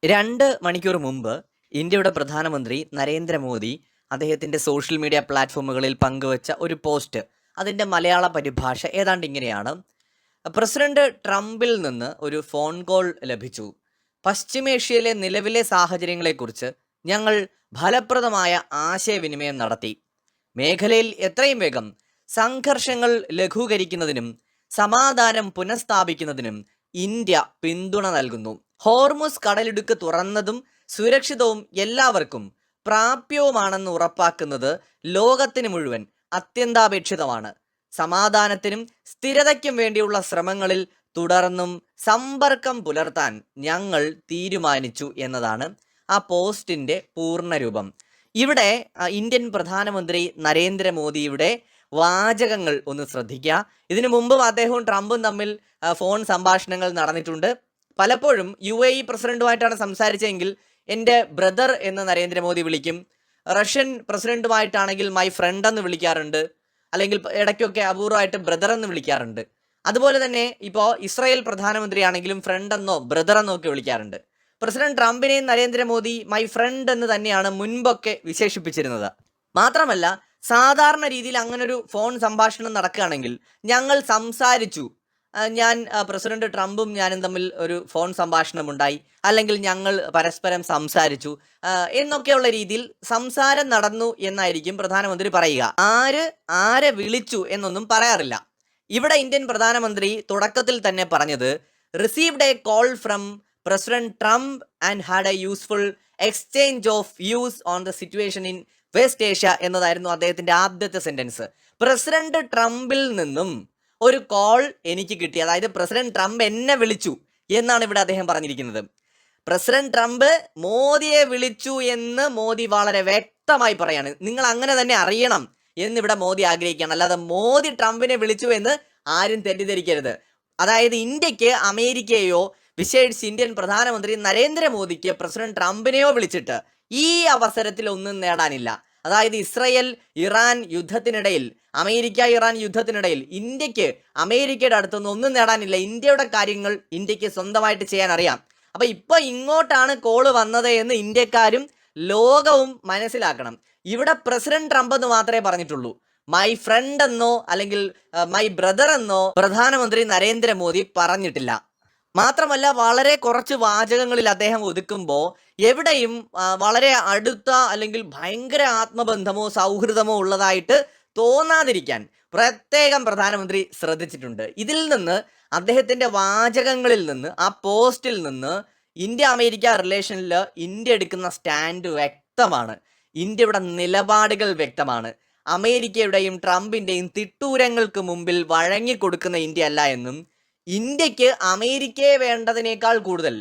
2 മണിക്കൂർ മുമ്പ് ഇന്ത്യയുടെ പ്രധാനമന്ത്രി നരേന്ദ്രമോദി അദ്ദേഹത്തിൻ്റെ സോഷ്യൽ മീഡിയ പ്ലാറ്റ്ഫോമുകളിൽ പങ്കുവച്ച ഒരു പോസ്റ്റ്, അതിൻ്റെ മലയാള പരിഭാഷ ഏതാണ്ട് ഇങ്ങനെയാണ്. പ്രസിഡന്റ് ട്രംപിൽ നിന്ന് ഒരു ഫോൺ കോൾ ലഭിച്ചു. പശ്ചിമേഷ്യയിലെ നിലവിലെ സാഹചര്യങ്ങളെക്കുറിച്ച് ഞങ്ങൾ ഫലപ്രദമായ ആശയവിനിമയം നടത്തി. മേഖലയിൽ എത്രയും വേഗം സംഘർഷങ്ങൾ ലഘൂകരിക്കുന്നതിനും സമാധാനം പുനഃസ്ഥാപിക്കുന്നതിനും ഇന്ത്യ പിന്തുണ നൽകുന്നു. ഹോർമുസ് കടലിടുക്ക് തുറന്നതും സുരക്ഷിതവും എല്ലാവർക്കും പ്രാപ്യവുമാണെന്ന് ഉറപ്പാക്കുന്നത് ലോകത്തിന് മുഴുവൻ അത്യന്താപേക്ഷിതമാണ്. സമാധാനത്തിനും സ്ഥിരതയ്ക്കും വേണ്ടിയുള്ള ശ്രമങ്ങളിൽ തുടർന്നും സമ്പർക്കം പുലർത്താൻ ഞങ്ങൾ തീരുമാനിച്ചു എന്നതാണ് ആ പോസ്റ്റിൻ്റെ പൂർണ്ണരൂപം. ഇവിടെ ഇന്ത്യൻ പ്രധാനമന്ത്രി നരേന്ദ്രമോദിയുടെ വാചകങ്ങൾ ഒന്ന് ശ്രദ്ധിക്കുക. ഇതിനു മുമ്പും അദ്ദേഹവും ട്രംപും തമ്മിൽ ഫോൺ സംഭാഷണങ്ങൾ നടന്നിട്ടുണ്ട്. പലപ്പോഴും UAE പ്രസിഡന്റുമായിട്ടാണ് സംസാരിച്ചതെങ്കിൽ എൻ്റെ ബ്രദർ എന്ന് നരേന്ദ്രമോദി വിളിക്കും. റഷ്യൻ പ്രസിഡന്റുമായിട്ടാണെങ്കിൽ മൈ ഫ്രണ്ട് എന്ന് വിളിക്കാറുണ്ട്, അല്ലെങ്കിൽ ഇടയ്ക്കൊക്കെ അപൂർവമായിട്ട് ബ്രദർ എന്ന് വിളിക്കാറുണ്ട്. അതുപോലെ തന്നെ ഇപ്പോൾ ഇസ്രായേൽ പ്രധാനമന്ത്രിയാണെങ്കിലും ഫ്രണ്ട് എന്നോ ബ്രദർ എന്നോ ഒക്കെ വിളിക്കാറുണ്ട്. പ്രസിഡന്റ് ട്രംപിനെയും നരേന്ദ്രമോദി മൈ ഫ്രണ്ട് എന്ന് തന്നെയാണ് മുൻപൊക്കെ വിശേഷിപ്പിച്ചിരുന്നത്. മാത്രമല്ല, സാധാരണ രീതിയിൽ അങ്ങനൊരു ഫോൺ സംഭാഷണം നടക്കുകയാണെങ്കിൽ ഞങ്ങൾ സംസാരിച്ചു, ഞാൻ പ്രസിഡന്റ് ട്രംപും ഞാനും തമ്മിൽ ഒരു ഫോൺ സംഭാഷണമുണ്ടായി, അല്ലെങ്കിൽ ഞങ്ങൾ പരസ്പരം സംസാരിച്ചു എന്നൊക്കെയുള്ള രീതിയിൽ സംസാരം നടന്നു എന്നായിരിക്കും പ്രധാനമന്ത്രി പറയുക. ആരെ വിളിച്ചു എന്നൊന്നും പറയാറില്ല. ഇവിടെ ഇന്ത്യൻ പ്രധാനമന്ത്രി തുടക്കത്തിൽ തന്നെ പറഞ്ഞത് received A call from president Trump and had A useful exchange of views on the situation in west Asia എന്നതായിരുന്നു അദ്ദേഹത്തിൻ്റെ ആദ്യത്തെ സെന്റൻസ്. പ്രസിഡന്റ് ട്രംപിൽ നിന്നും ഒരു കോൾ എനിക്ക് കിട്ടി, അതായത് പ്രസിഡന്റ് ട്രംപ് എന്നെ വിളിച്ചു എന്നാണ് ഇവിടെ അദ്ദേഹം പറഞ്ഞിരിക്കുന്നത്. പ്രസിഡന്റ് ട്രംപ് മോദിയെ വിളിച്ചു എന്ന് മോദി വളരെ വ്യക്തമായി പറയാണ്. നിങ്ങൾ അങ്ങനെ തന്നെ അറിയണം എന്നിവിടെ മോദി ആഗ്രഹിക്കുകയാണ്. അല്ലാതെ മോദി ട്രംപിനെ വിളിച്ചു എന്ന് ആരും തെറ്റിദ്ധരിക്കരുത്. അതായത് ഇന്ത്യക്ക് അമേരിക്കയെയോ വിശേഷിച്ച് ഇന്ത്യൻ പ്രധാനമന്ത്രി നരേന്ദ്രമോദിക്ക് പ്രസിഡന്റ് ട്രംപിനെയോ വിളിച്ചിട്ട് ഈ അവസരത്തിൽ ഒന്നും നേടാനില്ല. അതായത് ഇസ്രയേൽ ഇറാൻ യുദ്ധത്തിനിടയിൽ, അമേരിക്ക ഇറാൻ യുദ്ധത്തിനിടയിൽ ഇന്ത്യക്ക് അമേരിക്കയുടെ അടുത്തൊന്നും ഒന്നും നേടാനില്ല. ഇന്ത്യയുടെ കാര്യങ്ങൾ ഇന്ത്യക്ക് സ്വന്തമായിട്ട് ചെയ്യാൻ അറിയാം. അപ്പം ഇപ്പോൾ ഇങ്ങോട്ടാണ് കോള് വന്നത് എന്ന് ഇന്ത്യക്കാരും ലോകവും മനസ്സിലാക്കണം. ഇവിടെ പ്രസിഡന്റ് ട്രംപ് എന്ന് മാത്രമേ പറഞ്ഞിട്ടുള്ളൂ. മൈ ഫ്രണ്ട് എന്നോ അല്ലെങ്കിൽ മൈ ബ്രദർ എന്നോ പ്രധാനമന്ത്രി നരേന്ദ്രമോദി പറഞ്ഞിട്ടില്ല. മാത്രമല്ല, വളരെ കുറച്ച് വാചകങ്ങളിൽ അദ്ദേഹം ഒതുക്കുമ്പോൾ എവിടെയും വളരെ അടുത്ത അല്ലെങ്കിൽ ഭയങ്കര ആത്മബന്ധമോ സൗഹൃദമോ ഉള്ളതായിട്ട് തോന്നാതിരിക്കാൻ പ്രത്യേകം പ്രധാനമന്ത്രി ശ്രദ്ധിച്ചിട്ടുണ്ട്. ഇതിൽ നിന്ന്, അദ്ദേഹത്തിൻ്റെ വാചകങ്ങളിൽ നിന്ന്, ആ പോസ്റ്റിൽ നിന്ന് ഇന്ത്യ അമേരിക്ക റിലേഷനിൽ ഇന്ത്യ എടുക്കുന്ന സ്റ്റാൻഡ് വ്യക്തമാണ്. ഇന്ത്യയുടെ നിലപാടുകൾ വ്യക്തമാണ്. അമേരിക്കയുടെയും ട്രംപിൻ്റെയും തിട്ടൂരങ്ങൾക്ക് മുമ്പിൽ വഴങ്ങിക്കൊടുക്കുന്ന ഇന്ത്യ അല്ല എന്നും, ഇന്ത്യക്ക് അമേരിക്കയെ വേണ്ടതിനേക്കാൾ കൂടുതൽ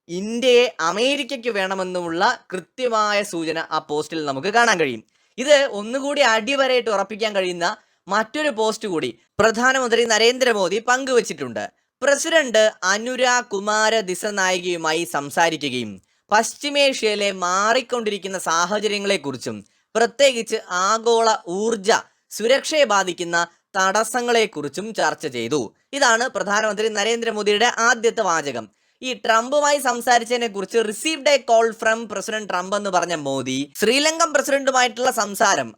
ഇന്ത്യയെ അമേരിക്കയ്ക്ക് വേണമെന്നുമുള്ള കൃത്യമായ സൂചന ആ പോസ്റ്റിൽ നമുക്ക് കാണാൻ കഴിയും. ഇത് ഒന്നുകൂടി അടിവരയിട്ട് ഉറപ്പിക്കാൻ കഴിയുന്ന മറ്റൊരു പോസ്റ്റ് കൂടി പ്രധാനമന്ത്രി നരേന്ദ്രമോദി പങ്കുവച്ചിട്ടുണ്ട്. പ്രസിഡന്റ് അനുര കുമാര ദിസനായികയുമായി സംസാരിക്കുകയും പശ്ചിമേഷ്യയിലെ മാറിക്കൊണ്ടിരിക്കുന്ന സാഹചര്യങ്ങളെക്കുറിച്ചും പ്രത്യേകിച്ച് ആഗോള ഊർജ സുരക്ഷയെ ബാധിക്കുന്ന തടസ്സങ്ങളെക്കുറിച്ചും ചർച്ച ചെയ്തു. ഇതാണ് പ്രധാനമന്ത്രി നരേന്ദ്രമോദിയുടെ ആദ്യത്തെ വാചകം. ഈ ട്രംപുമായി സംസാരിച്ചതിനെ കുറിച്ച് received A call from president Trump എന്ന് പറഞ്ഞ മോദി ശ്രീലങ്കൻ പ്രസിഡന്റുമായിട്ടുള്ള സംസാരം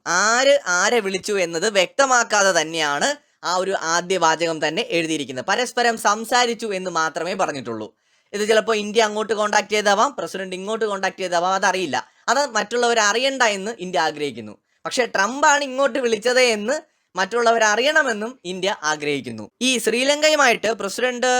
ആരെ വിളിച്ചു എന്നത് വ്യക്തമാക്കാതെ തന്നെയാണ് ആ ഒരു ആദ്യ വാചകം തന്നെ എഴുതിയിരിക്കുന്നത്. പരസ്പരം സംസാരിച്ചു എന്ന് മാത്രമേ പറഞ്ഞിട്ടുള്ളൂ. ഇത് ചിലപ്പോൾ ഇന്ത്യ അങ്ങോട്ട് കോണ്ടാക്ട് ചെയ്താവാം, പ്രസിഡന്റ് ഇങ്ങോട്ട് കോണ്ടാക്ട് ചെയ്താവാം, അതറിയില്ല. അത് മറ്റുള്ളവർ അറിയണ്ട എന്ന് ഇന്ത്യ ആഗ്രഹിക്കുന്നു. പക്ഷേ ട്രംപാണ് ഇങ്ങോട്ട് വിളിച്ചത് എന്ന് മറ്റുള്ളവർ അറിയണമെന്നും ഇന്ത്യ ആഗ്രഹിക്കുന്നു. ഈ ശ്രീലങ്കയുമായിട്ട് പ്രസിഡന്റ്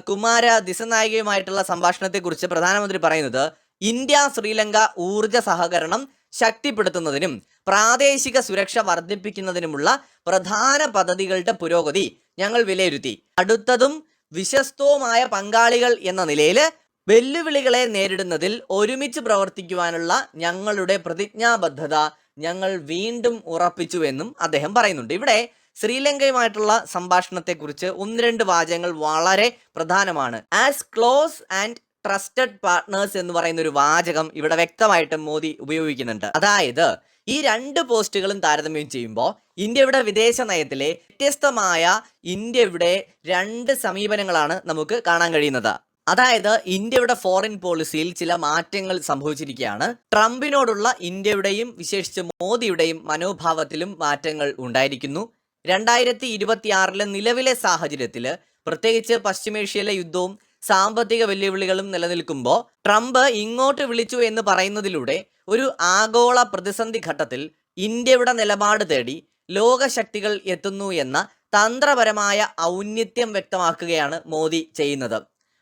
കുമാര ദിസനായികയുമായിട്ടുള്ള സംഭാഷണത്തെക്കുറിച്ച് പ്രധാനമന്ത്രി പറയുന്നത്, ഇന്ത്യ ശ്രീലങ്ക ഊർജ സഹകരണം ശക്തിപ്പെടുത്തുന്നതിനും പ്രാദേശിക സുരക്ഷ വർദ്ധിപ്പിക്കുന്നതിനുമുള്ള പ്രധാന പദ്ധതികളുടെ പുരോഗതി ഞങ്ങൾ വിലയിരുത്തി. അടുത്തതും വിശ്വസ്തവുമായ പങ്കാളികൾ എന്ന നിലയിൽ വെല്ലുവിളികളെ നേരിടുന്നതിൽ ഒരുമിച്ച് പ്രവർത്തിക്കുവാനുള്ള ഞങ്ങളുടെ പ്രതിജ്ഞാബദ്ധത ഞങ്ങൾ വീണ്ടും ഉറപ്പിച്ചുവെന്നും അദ്ദേഹം പറയുന്നുണ്ട്. ഇവിടെ ശ്രീലങ്കയുമായിട്ടുള്ള സംഭാഷണത്തെക്കുറിച്ച് 1-2 വാചകങ്ങൾ വളരെ പ്രധാനമാണ്. As close and trusted partners എന്ന് പറയുന്ന ഒരു വാചകം ഇവിടെ വ്യക്തമായിട്ട് മോദി ഉപയോഗിക്കുന്നുണ്ട്. അതായത് ഈ 2 പോസ്റ്റുകളും താരതമ്യം ചെയ്യുമ്പോൾ ഇന്ത്യയുടെ വിദേശ നയത്തിലെ വ്യത്യസ്തമായ ഇന്ത്യയുടെ 2 സമീപനങ്ങളാണ് നമുക്ക് കാണാൻ കഴിയുന്നത്. അതായത് ഇന്ത്യയുടെ ഫോറിൻ പോളിസിയിൽ ചില മാറ്റങ്ങൾ സംഭവിച്ചിരിക്കുകയാണ്. ട്രംപിനോടുള്ള ഇന്ത്യയുടെയും വിശേഷിച്ച് മോദിയുടെയും മനോഭാവത്തിലും മാറ്റങ്ങൾ ഉണ്ടായിരിക്കുന്നു. 2026 നിലവിലെ സാഹചര്യത്തിൽ പ്രത്യേകിച്ച് പശ്ചിമേഷ്യയിലെ യുദ്ധവും സാമ്പത്തിക വെല്ലുവിളികളും നിലനിൽക്കുമ്പോൾ ട്രംപ് ഇങ്ങോട്ട് വിളിച്ചു എന്ന് പറയുന്നതിലൂടെ ഒരു ആഗോള പ്രതിസന്ധി ഘട്ടത്തിൽ ഇന്ത്യയുടെ നിലപാട് തേടി ലോകശക്തികൾ എത്തുന്നു എന്ന തന്ത്രപരമായ ഔന്നിത്യം വ്യക്തമാക്കുകയാണ് മോദി ചെയ്യുന്നത്.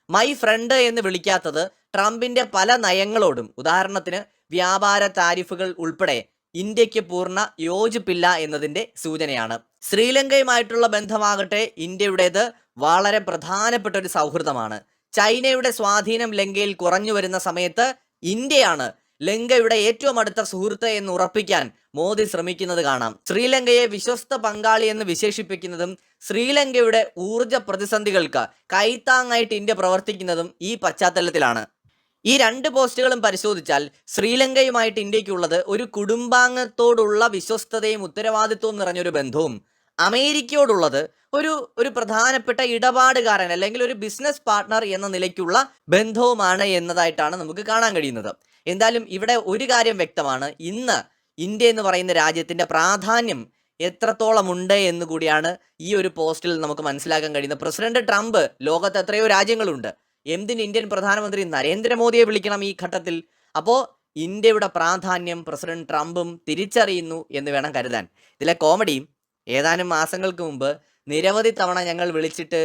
മൈ ഫ്രണ്ട് എന്ന് വിളിക്കാത്തത് ട്രംപിന്റെ പല നയങ്ങളോടും, ഉദാഹരണത്തിന് വ്യാപാര താരിഫുകൾ ഉൾപ്പെടെ ഇന്ത്യക്ക് പൂർണ്ണ യോജിപ്പില്ല എന്നതിന്റെ സൂചനയാണ്. ശ്രീലങ്കയുമായിട്ടുള്ള ബന്ധമാകട്ടെ ഇന്ത്യയുടേത് വളരെ പ്രധാനപ്പെട്ട ഒരു സൗഹൃദമാണ്. ചൈനയുടെ സ്വാധീനം ലങ്കയിൽ കുറഞ്ഞു വരുന്ന സമയത്ത് ഇന്ത്യയാണ് ലങ്കയുടെ ഏറ്റവും അടുത്ത സുഹൃത്ത് എന്ന് ഉറപ്പിക്കാൻ മോദി ശ്രമിക്കുന്നത് കാണാം. ശ്രീലങ്കയെ വിശ്വസ്ത പങ്കാളി എന്ന് വിശേഷിപ്പിക്കുന്നതും ശ്രീലങ്കയുടെ ഊർജ പ്രതിസന്ധികൾക്ക് കൈത്താങ്ങായിട്ട് ഇന്ത്യ പ്രവർത്തിക്കുന്നതും ഈ പശ്ചാത്തലത്തിലാണ്. ഈ രണ്ട് പോസ്റ്റുകളും പരിശോധിച്ചാൽ ശ്രീലങ്കയുമായിട്ട് ഇന്ത്യക്കുള്ളത് ഒരു കുടുംബാംഗത്തോടുള്ള വിശ്വസ്തതയും ഉത്തരവാദിത്വവും നിറഞ്ഞൊരു ബന്ധവും, അമേരിക്കയോടുള്ളത് ഒരു പ്രധാനപ്പെട്ട ഇടപാടുകാരൻ അല്ലെങ്കിൽ ഒരു ബിസിനസ് പാർട്ട്ണർ എന്ന നിലയ്ക്കുള്ള ബന്ധവുമാണ് എന്നതായിട്ടാണ് നമുക്ക് കാണാൻ കഴിയുന്നത്. എന്തായാലും ഇവിടെ ഒരു കാര്യം വ്യക്തമാണ്, ഇന്ന് ഇന്ത്യ എന്ന് പറയുന്ന രാജ്യത്തിൻ്റെ പ്രാധാന്യം എത്രത്തോളം ഉണ്ട് എന്ന് കൂടിയാണ് ഈ ഒരു പോസ്റ്റിൽ നമുക്ക് മനസ്സിലാക്കാൻ കഴിയുന്നത്. പ്രസിഡന്റ് ട്രംപ് ലോകത്ത് എത്രയോ രാജ്യങ്ങളുണ്ട്, എന്തിന് ഇന്ത്യൻ പ്രധാനമന്ത്രി നരേന്ദ്രമോദിയെ വിളിക്കണം ഈ ഘട്ടത്തിൽ? അപ്പോൾ ഇന്ത്യയുടെ പ്രാധാന്യം പ്രസിഡന്റ് ട്രംപും തിരിച്ചറിയുന്നു എന്ന് വേണം കരുതാൻ. ഇതിലെ കോമഡി, ഏതാനും മാസങ്ങൾക്ക് മുമ്പ് നിരവധി തവണ ഞങ്ങൾ വിളിച്ചിട്ട്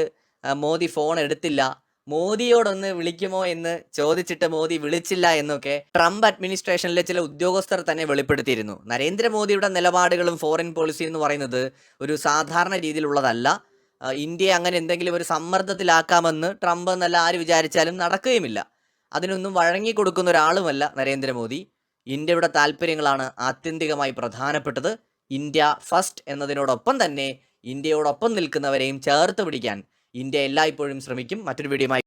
മോദി ഫോൺ എടുത്തില്ല, മോദിയോടൊന്ന് വിളിക്കുമോ എന്ന് ചോദിച്ചിട്ട് മോദി വിളിച്ചില്ല എന്നൊക്കെ ട്രംപ് അഡ്മിനിസ്ട്രേഷനിലെ ചില ഉദ്യോഗസ്ഥർ തന്നെ വെളിപ്പെടുത്തിയിരുന്നു. നരേന്ദ്രമോദിയുടെ നിലപാടുകളും ഫോറിൻ പോളിസി എന്ന് പറയുന്നത് ഒരു സാധാരണ രീതിയിലുള്ളതല്ല. ഇന്ത്യയെ അങ്ങനെ എന്തെങ്കിലും ഒരു സമ്മർദ്ദത്തിലാക്കാമെന്ന് ട്രംപ് എന്നല്ല ആര് വിചാരിച്ചാലും നടക്കുകയുമില്ല. അതിനൊന്നും വഴങ്ങിക്കൊടുക്കുന്ന ഒരാളുമല്ല നരേന്ദ്രമോദി. ഇന്ത്യയുടെ താല്പര്യങ്ങളാണ് ആത്യന്തികമായി പ്രധാനപ്പെട്ടത്. ഇന്ത്യ ഫസ്റ്റ് എന്നതിനോടൊപ്പം തന്നെ ഇന്ത്യയോടൊപ്പം നിൽക്കുന്നവരെയും ചേർത്ത് പിടിക്കാൻ ഇന്ത്യ എല്ലായ്പ്പോഴും ശ്രമിക്കും. മറ്റൊരു വീഡിയോയുമായി